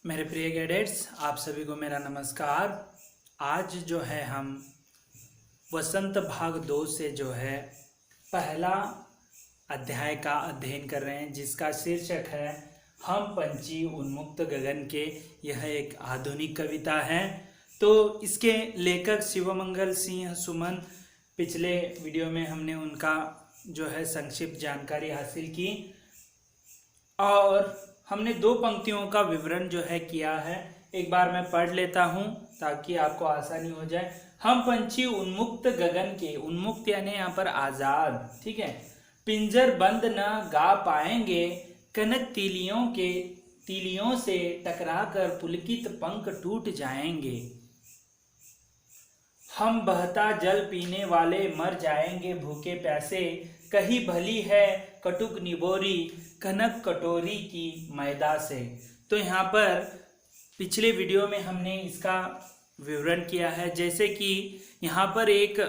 मेरे प्रिय कैडेट्स, आप सभी को मेरा नमस्कार। आज जो है हम वसंत भाग 2 से जो है पहला अध्याय का अध्ययन कर रहे हैं, जिसका शीर्षक है हम पंछी उन्मुक्त गगन के। यह एक आधुनिक कविता है। तो इसके लेखक शिवमंगल सिंह सुमन, पिछले वीडियो में हमने उनका जो है संक्षिप्त जानकारी हासिल की और हमने 2 पंक्तियों का विवरण जो है किया है। एक बार मैं पढ़ लेता हूं ताकि आपको आसानी हो जाए। हम पंछी उन्मुक्त गगन के, उन्मुक्त यानी यहाँ पर आजाद, ठीक है, पिंजर बंद न गा पाएंगे, कनक तीलियों से टकराकर पुलकित पंख टूट जाएंगे। हम बहता जल पीने वाले मर जाएंगे भूखे प्यासे, कहीं भली है कटुक निबोरी कनक कटोरी की मैदा से। तो यहाँ पर पिछले वीडियो में हमने इसका विवरण किया है। जैसे कि यहाँ पर एक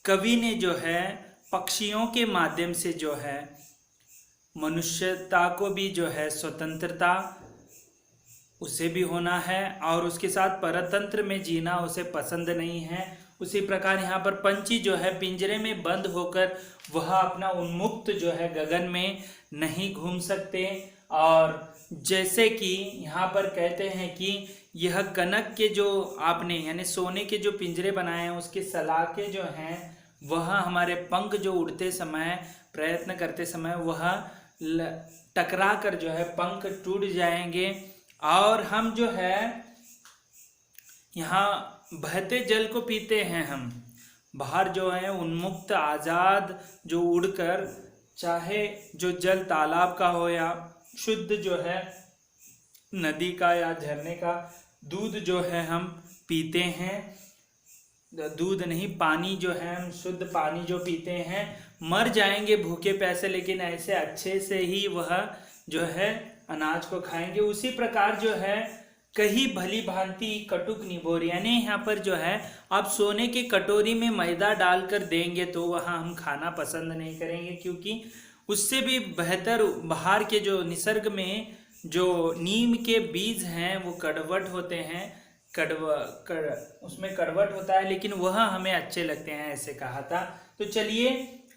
कवि ने जो है पक्षियों के माध्यम से जो है मनुष्यता को भी जो है स्वतंत्रता उसे भी होना है और उसके साथ परतंत्र में जीना उसे पसंद नहीं है। उसी प्रकार यहाँ पर पंछी जो है पिंजरे में बंद होकर वह अपना उन्मुक्त जो है गगन में नहीं घूम सकते। और जैसे कि यहाँ पर कहते हैं कि यह कनक के जो आपने यानी सोने के जो पिंजरे बनाए हैं उसके सलाखे जो हैं वह हमारे पंख जो उड़ते समय प्रयत्न करते समय वह टकरा कर जो है पंख टूट जाएंगे। और हम जो है यहाँ बहते जल को पीते हैं। हम बाहर जो है उन्मुक्त आज़ाद जो उड़कर, चाहे जो जल तालाब का हो या शुद्ध जो है नदी का या झरने का दूध जो है हम पीते हैं। दूध नहीं, पानी जो है हम शुद्ध पानी जो पीते हैं। मर जाएंगे भूखे प्यासे, लेकिन ऐसे अच्छे से ही वह जो है अनाज को खाएंगे। उसी प्रकार जो है कहीं भली भांति कटुक निबोरी, यानी यहाँ पर जो है आप सोने की कटोरी में मैदा डालकर देंगे तो वहाँ हम खाना पसंद नहीं करेंगे, क्योंकि उससे भी बेहतर बाहर के जो निसर्ग में जो नीम के बीज हैं वो कड़वट होते हैं, उसमें कड़वट होता है, लेकिन वह हमें अच्छे लगते हैं, ऐसे कहा था। तो चलिए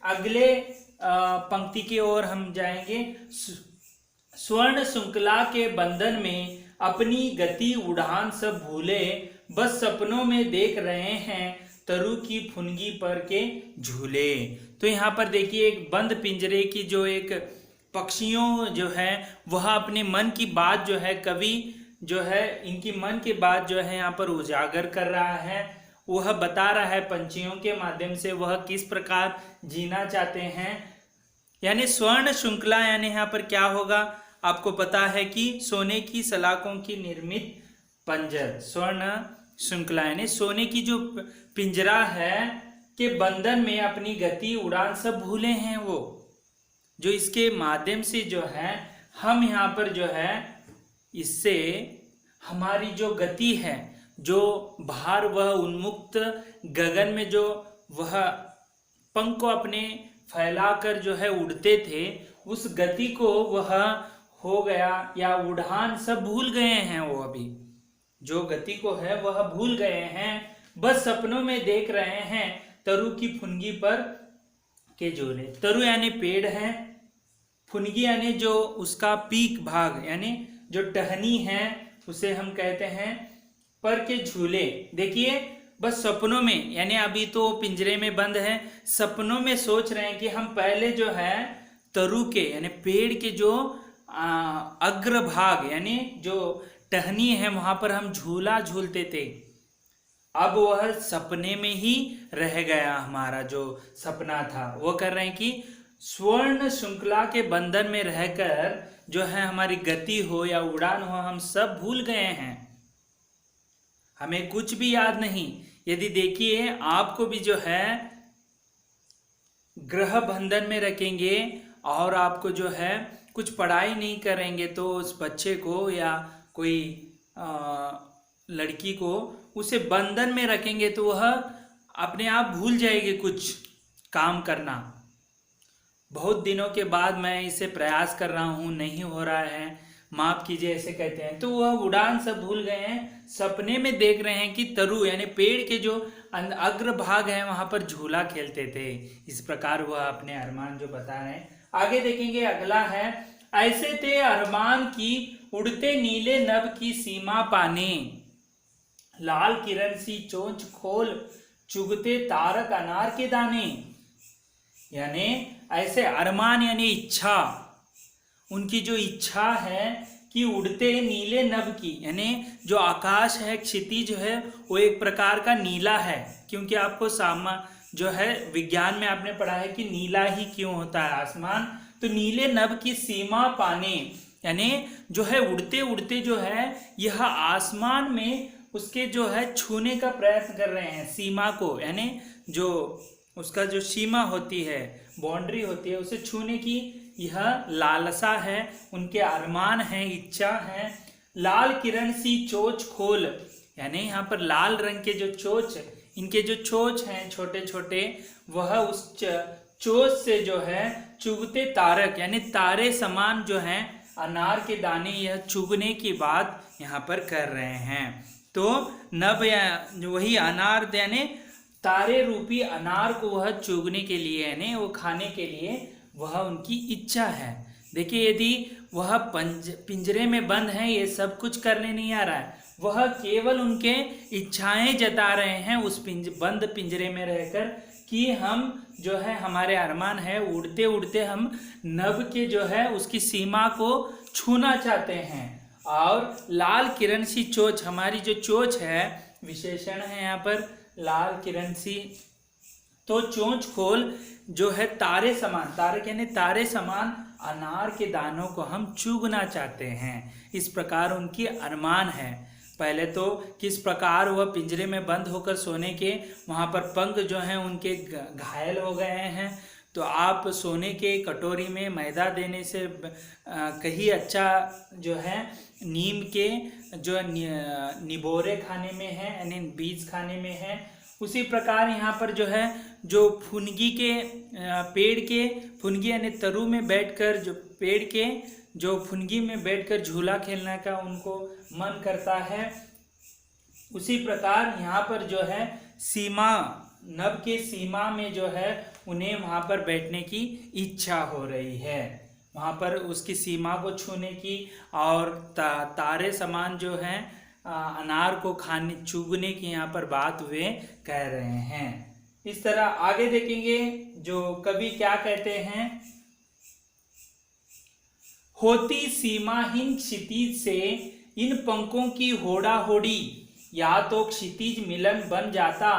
अगले पंक्ति की ओर हम जाएंगे। स्वर्ण श्रृंखला के बंधन में अपनी गति उड़ान सब भूले, बस सपनों में देख रहे हैं तरु की फुनगी पर के झूले। तो यहाँ पर देखिए एक बंद पिंजरे की जो एक पक्षियों जो है वह अपने मन की बात जो है कवि जो है इनकी मन की बात जो है यहाँ पर उजागर कर रहा है। वह बता रहा है पंछियों के माध्यम से वह किस प्रकार जीना चाहते हैं। यानी स्वर्ण श्रृंखला यानी यहाँ पर क्या होगा, आपको पता है कि सोने की सलाखों की निर्मित पंजर, स्वर्ण श्रृंखला यानी सोने की जो पिंजरा है के बंधन में अपनी गति उड़ान सब भूले हैं वो, जो इसके माध्यम से जो है हम यहाँ पर जो है इससे हमारी जो गति है, जो बाहर वह उन्मुक्त गगन में जो वह पंख को अपने फैलाकर जो है उड़ते थे, उस गति को वह हो गया या उड़ान सब भूल गए हैं। वो अभी जो गति को है वह भूल गए हैं, बस सपनों में देख रहे हैं तरु की फुनगी पर के झूले। तरु यानी पेड़ है, फुनगी यानी जो उसका पीक भाग यानी जो टहनी है उसे हम कहते हैं पर के झूले। देखिए बस सपनों में, यानी अभी तो पिंजरे में बंद है, सपनों में सोच रहे हैं कि हम पहले जो है तरु के यानी पेड़ के जो अग्रभाग यानी जो टहनी है वहां पर हम झूला झूलते थे। अब वह सपने में ही रह गया, हमारा जो सपना था। वो कर रहे हैं कि स्वर्ण श्रृंखला के बंधन में रहकर जो है हमारी गति हो या उड़ान हो हम सब भूल गए हैं, हमें कुछ भी याद नहीं। यदि देखिए आपको भी जो है ग्रह बंधन में रखेंगे और आपको जो है कुछ पढ़ाई नहीं करेंगे तो उस बच्चे को या कोई लड़की को उसे बंधन में रखेंगे तो वह अपने आप भूल जाएगी कुछ काम करना। बहुत दिनों के बाद मैं इसे प्रयास कर रहा हूँ, नहीं हो रहा है, माफ कीजिए ऐसे कहते हैं। तो वह उड़ान सब भूल गए हैं, सपने में देख रहे हैं कि तरु यानी पेड़ के जो अग्रभाग है वहां पर झूला खेलते थे। इस प्रकार वह अपने अरमान जो बता रहे हैं। आगे देखेंगे, अगला है, ऐसे थे अरमान की उड़ते नीले नभ की सीमा पाने, लाल किरण सी चोंच खोल चुगते तारक अनार के दाने। यानी ऐसे अरमान यानी इच्छा, उनकी जो इच्छा है कि उड़ते नीले नभ की, यानी जो आकाश है, क्षितिज है, वो एक प्रकार का नीला है, क्योंकि आपको जो है विज्ञान में आपने पढ़ा है कि नीला ही क्यों होता है आसमान। तो नीले नभ की सीमा पाने, यानी जो है उड़ते उड़ते जो है यह आसमान में उसके जो है छूने का प्रयत्न कर रहे हैं, सीमा को, यानी जो उसका जो सीमा होती है, बाउंड्री होती है, उसे छूने की यह लालसा है, उनके अरमान है, इच्छा है। लाल किरण सी चोच खोल, यानी यहाँ पर लाल रंग के जो चोच, इनके जो चोच हैं छोटे छोटे, वह उस चोच से जो है चुगते तारक यानी तारे समान जो हैं अनार के दाने यह चुगने की बात यहाँ पर कर रहे हैं। तो नभ या वही अनार यानी तारे रूपी अनार को वह चुगने के लिए यानी वो खाने के लिए वह उनकी इच्छा है। देखिए, यदि वह पिंजरे में बंद है, ये सब कुछ करने नहीं आ रहा है, वह केवल उनके इच्छाएं जता रहे हैं उस बंद पिंजरे में रहकर कि हम जो है हमारे अरमान है, उड़ते उड़ते हम नभ के जो है उसकी सीमा को छूना चाहते हैं। और लाल किरण सी चोच, हमारी जो चोच है, विशेषण है यहाँ पर लाल किरण सी, तो चोंच खोल जो है तारे समान, तारे यानी तारे समान अनार के दानों को हम चुगना चाहते हैं। इस प्रकार उनकी अरमान है। पहले तो किस प्रकार वह पिंजरे में बंद होकर सोने के वहाँ पर पंख जो हैं उनके घायल हो गए हैं। तो आप सोने के कटोरी में मैदा देने से कहीं अच्छा जो है नीम के जो निबोरे खाने में है, यानी बीज खाने में है। उसी प्रकार यहाँ पर जो है जो फुनगी के पेड़ के फुनगी यानी तरु में बैठकर जो पेड़ के जो फुनगी में बैठकर झूला खेलने का उनको मन करता है, उसी प्रकार यहाँ पर जो है सीमा, नभ के सीमा में जो है उन्हें वहाँ पर बैठने की इच्छा हो रही है, वहाँ पर उसकी सीमा को छूने की और तारे समान जो हैं अनार को खाने चुगने की यहाँ पर बात वे कह रहे हैं। इस तरह आगे देखेंगे जो कवि क्या कहते हैं, होती सीमाहीन क्षितिज से इन पंखों की होड़ा होड़ी, या तो क्षितिज मिलन बन जाता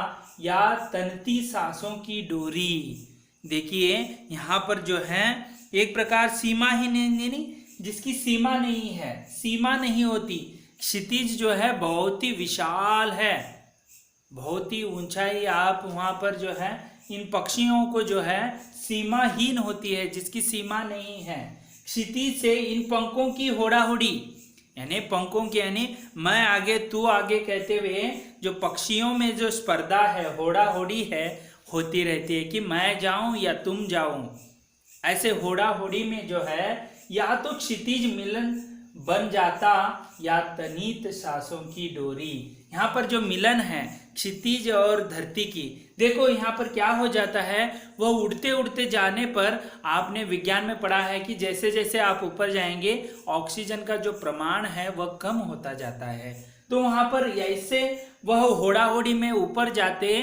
या तनती सांसों की डोरी। देखिए यहाँ पर जो है एक प्रकार सीमा ही नहीं, जिसकी सीमा नहीं है, सीमा नहीं होती। क्षितिज जो है बहुत ही विशाल है, बहुत ही ऊंचाई, आप वहाँ पर जो है इन पक्षियों को जो है सीमाहीन होती है, जिसकी सीमा नहीं है। क्षितिज से इन पंखों की होड़ा होड़ी, यानी पंखों की यानी मैं आगे तू आगे कहते हुए जो पक्षियों में जो स्पर्धा है, होड़ा होड़ी है, होती रहती है कि मैं जाऊं या तुम जाऊं। ऐसे होड़ा होड़ी में जो है या तो क्षितिज मिलन बन जाता या तनीत सांसों की डोरी। यहाँ पर जो मिलन है क्षितिज और धरती की, देखो यहाँ पर क्या हो जाता है, वह उड़ते उड़ते जाने पर आपने विज्ञान में पढ़ा है कि जैसे जैसे आप ऊपर जाएंगे ऑक्सीजन का जो प्रमाण है वह कम होता जाता है। तो वहाँ पर ऐसे वह होड़ा होड़ी में ऊपर जाते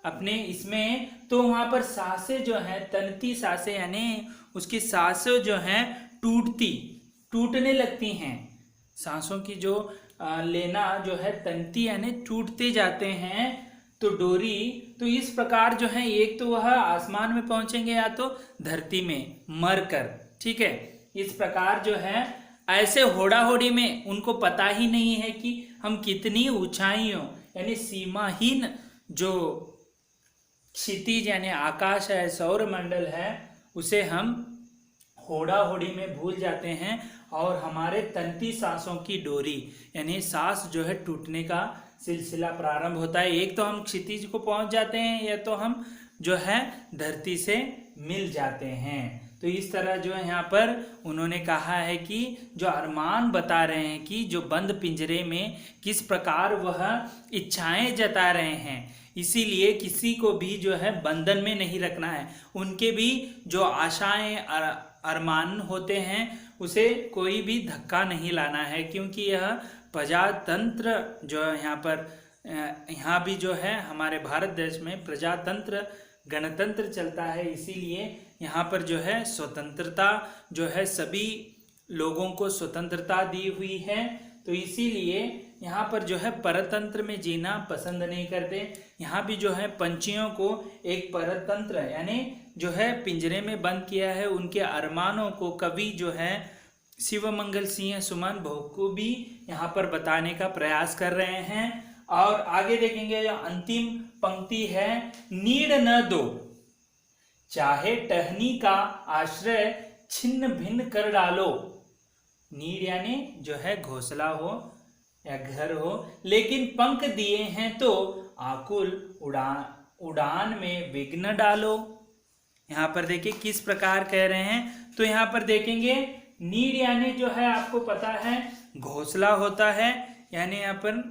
अपने इसमें, तो वहाँ पर सांसें जो है तनती सांसें, यानी उसकी सांसें जो हैं टूटने लगती हैं। सांसों की जो लेना जो है तंती यानी टूटते जाते हैं। तो डोरी, तो इस प्रकार जो है एक तो वह आसमान में पहुंचेंगे या तो धरती में मर कर, ठीक है। इस प्रकार जो है ऐसे होड़ा होड़ी में उनको पता ही नहीं है कि हम कितनी ऊंचाइयों यानी सीमाहीन जो क्षितिज यानी आकाश है, सौर मंडल है, उसे हम होड़ा होड़ी में भूल जाते हैं और हमारे तंती सांसों की डोरी यानी सांस जो है टूटने का सिलसिला प्रारंभ होता है। एक तो हम क्षितिज को पहुंच जाते हैं या तो हम जो है धरती से मिल जाते हैं। तो इस तरह जो है यहाँ पर उन्होंने कहा है कि जो अरमान बता रहे हैं कि जो बंद पिंजरे में किस प्रकार वह इच्छाएं जता रहे हैं, इसीलिए किसी को भी जो है बंधन में नहीं रखना है। उनके भी जो आशाएं अरमान होते हैं उसे कोई भी धक्का नहीं लाना है, क्योंकि यह प्रजातंत्र जो है यहाँ भी जो है हमारे भारत देश में प्रजातंत्र गणतंत्र चलता है, इसीलिए यहाँ पर जो है स्वतंत्रता जो है सभी लोगों को स्वतंत्रता दी हुई है। तो इसीलिए यहाँ पर जो है परतंत्र में जीना पसंद नहीं करते। यहाँ भी जो है पंछियों को एक परतंत्र यानी जो है पिंजरे में बंद किया है। उनके अरमानों को कवि जो है शिवमंगल सिंह सुमन बहुखूबी यहाँ पर बताने का प्रयास कर रहे हैं। और आगे देखेंगे जो अंतिम पंक्ति है, नीड न दो चाहे टहनी का आश्रय छिन्न भिन्न कर डालो। नीड यानी जो है घोंसला हो या घर हो, लेकिन पंख दिए हैं तो आकुल उड़ान में विघ्न डालो। यहाँ पर देखिए किस प्रकार कह रहे हैं। तो यहाँ पर देखेंगे नीड यानी जो है आपको पता है घोंसला होता है, यानी यहाँ पर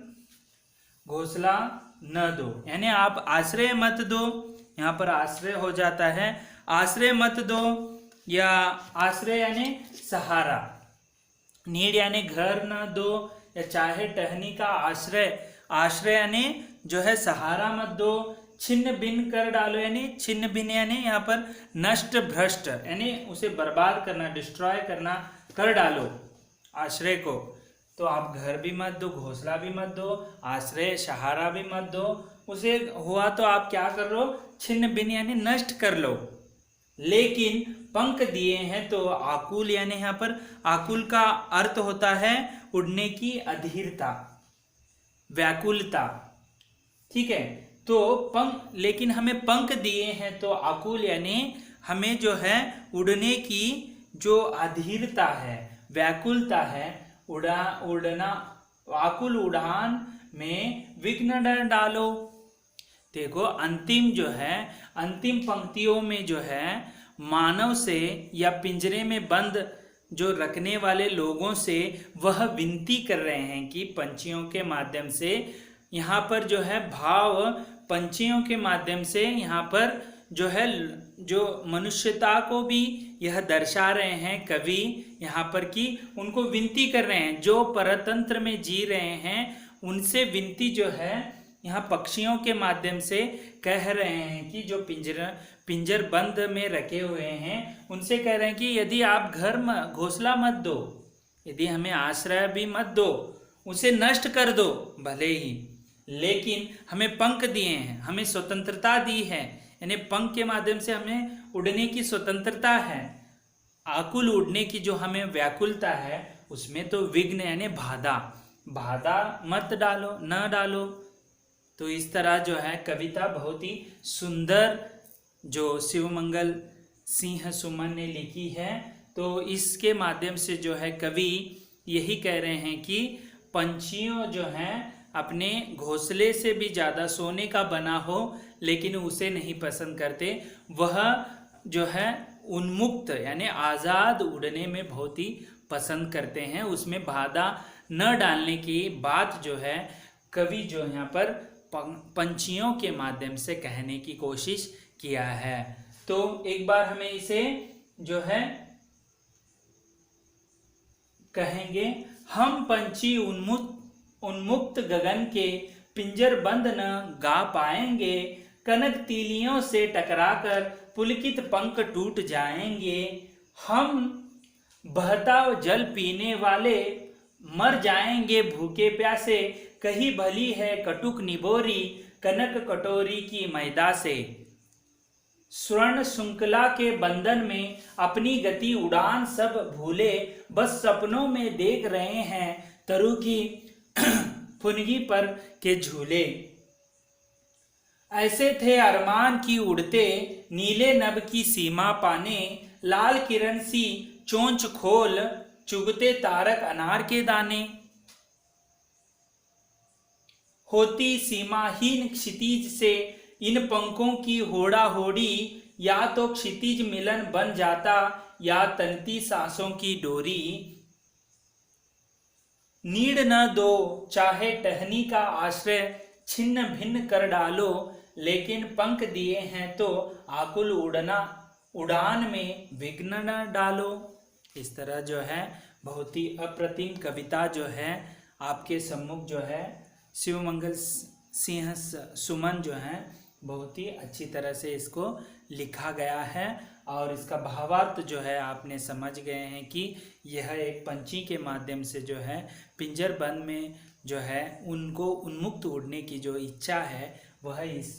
घोंसला न दो यानी आप आश्रय मत दो। यहाँ पर आश्रय हो जाता है, आश्रय मत दो या आश्रय यानी सहारा। नीड यानी घर न दो या चाहे टहनी का आश्रय, आश्रय यानी जो है सहारा मत दो। छिन्न भिन्न कर डालो यानी छिन्न भिन्न यानी यहाँ पर नष्ट भ्रष्ट यानी उसे बर्बाद करना, डिस्ट्रॉय करना कर डालो आश्रय को। तो आप घर भी मत दो, घोंसला भी मत दो, आश्रय सहारा भी मत दो। उसे हुआ तो आप क्या कर लो, छिन्न भिन्न यानी नष्ट कर लो। लेकिन पंख दिए हैं तो आकुल यानी यहाँ पर आकुल का अर्थ होता है उड़ने की अधीरता, व्याकुलता, ठीक है। तो पंख, लेकिन हमें पंख दिए हैं तो आकुल यानी हमें जो है उड़ने की जो अधीरता है, व्याकुलता है, उड़ना आकुल उड़ान में विघ्न डालो। देखो अंतिम जो है अंतिम पंक्तियों में जो है मानव से या पिंजरे में बंद जो रखने वाले लोगों से वह विनती कर रहे हैं कि पंछियों के माध्यम से यहाँ पर जो है भाव पंछियों के माध्यम से यहाँ पर जो है जो मनुष्यता को भी यह दर्शा रहे हैं कवि यहाँ पर कि उनको विनती कर रहे हैं, जो परतंत्र में जी रहे हैं उनसे विनती जो है यहाँ पक्षियों के माध्यम से कह रहे हैं कि जो पिंजर बंद में रखे हुए हैं उनसे कह रहे हैं कि यदि आप घर घोंसला मत दो, यदि हमें आश्रय भी मत दो, उसे नष्ट कर दो भले ही, लेकिन हमें पंख दिए हैं, हमें स्वतंत्रता दी है, यानी पंख के माध्यम से हमें उड़ने की स्वतंत्रता है। आकुल उड़ने की जो हमें व्याकुलता है उसमें तो विघ्न यानी बाधा मत डालो, न डालो। तो इस तरह जो है कविता बहुत ही सुंदर जो शिवमंगल सिंह सुमन ने लिखी है। तो इसके माध्यम से जो है कवि यही कह रहे हैं कि पंछियों जो हैं अपने घोंसले से भी ज़्यादा सोने का बना हो लेकिन उसे नहीं पसंद करते, वह जो है उन्मुक्त यानी आज़ाद उड़ने में बहुत ही पसंद करते हैं। उसमें बाधा न डालने की बात जो है कवि जो यहाँ पर पंछियों के माध्यम से कहने की कोशिश किया है। तो एक बार हमें इसे जो है कहेंगे, हम पंछी उन्मुक्त गगन के पिंजर बंद न गा पाएंगे, कनक तीलियों से टकराकर पुलकित पंख टूट जाएंगे। हम बहता जल पीने वाले मर जाएंगे भूखे प्यासे, कहीं भली है कटुक निबोरी कनक कटोरी की मैदा से। स्वर्ण श्रृंखला के बंधन में अपनी गति उड़ान सब भूले, बस सपनों में देख रहे हैं तरु की फुनगी पर के झूले। ऐसे थे अरमान की उड़ते नीले नभ की सीमा पाने, लाल किरण सी चोंच खोल चुगते तारक अनार के दाने। होती सीमाहीन क्षितिज से इन पंखों की होड़ा होड़ी, या तो क्षितिज मिलन बन जाता या तनती सांसों की डोरी। नीड न दो चाहे टहनी का आश्रय छिन्न भिन्न कर डालो, लेकिन पंख दिए हैं तो आकुल उड़ान में विघ्न न डालो। इस तरह जो है बहुत ही अप्रतिम कविता जो है आपके सम्मुख जो है शिवमंगल सिंह सुमन जो है बहुत ही अच्छी तरह से इसको लिखा गया है। और इसका भावार्थ जो है आपने समझ गए हैं कि यह एक पंछी के माध्यम से जो है पिंजर बंद में जो है उनको उन्मुक्त उड़ने की जो इच्छा है वह इस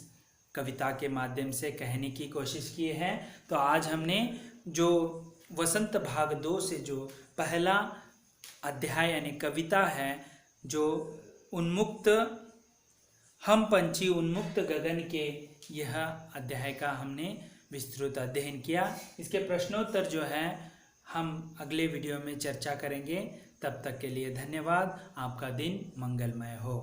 कविता के माध्यम से कहने की कोशिश की है। तो आज हमने जो वसंत भाग 2 से जो पहला अध्याय यानी कविता है जो उन्मुक्त हम पंछी उन्मुक्त गगन के, यह अध्याय का हमने विस्तृत अध्ययन किया। इसके प्रश्नोत्तर जो है हम अगले वीडियो में चर्चा करेंगे। तब तक के लिए धन्यवाद। आपका दिन मंगलमय हो।